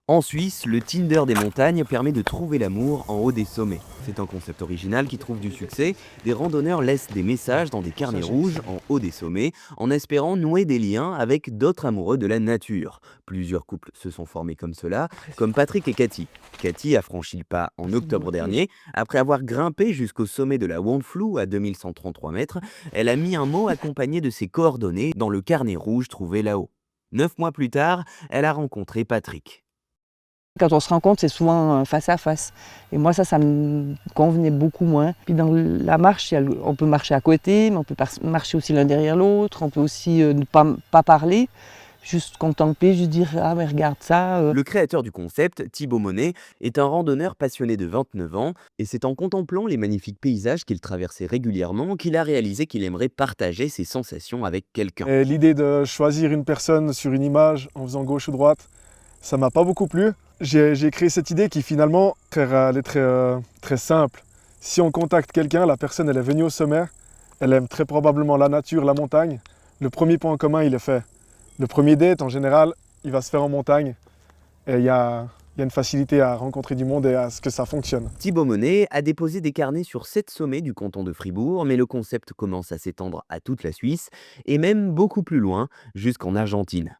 En Suisse, le Tinder des montagnes permet de trouver l'amour en haut des sommets. C'est un concept original qui trouve du succès. Des randonneurs laissent des messages dans des carnets rouges en haut des sommets en espérant nouer des liens avec d'autres amoureux de la nature. Plusieurs couples se sont formés comme cela, comme Patrick et Cathy. Cathy a franchi le pas en C'est une octobre beauté. dernier. Après avoir grimpé jusqu'au sommet de la Wandflou à 2133 mètres, elle a mis un mot accompagné de ses coordonnées dans le carnet rouge trouvé là-haut. 9 mois plus tard, elle a rencontré Patrick. Quand on se rencontre, c'est souvent face à face. Et moi, ça me convenait beaucoup moins. Puis dans la marche, on peut marcher à côté, mais on peut marcher aussi l'un derrière l'autre. On peut aussi ne pas parler, juste contempler, juste dire «Ah, mais regarde ça». Le créateur du concept, Thibaut Monet, est un randonneur passionné de 29 ans et c'est en contemplant les magnifiques paysages qu'il traversait régulièrement qu'il a réalisé qu'il aimerait partager ses sensations avec quelqu'un. Et l'idée de choisir une personne sur une image en faisant gauche ou droite, ça m'a pas beaucoup plu. J'ai créé cette idée qui finalement elle est très simple. Si on contacte quelqu'un, la personne elle est venue au sommet, elle aime très probablement la nature, la montagne. Le premier point en commun il est fait. Le premier date en général il va se faire en montagne et il y a une facilité à rencontrer du monde et à ce que ça fonctionne. Thibaut Monet a déposé des carnets sur 7 sommets du canton de Fribourg, mais le concept commence à s'étendre à toute la Suisse et même beaucoup plus loin, jusqu'en Argentine.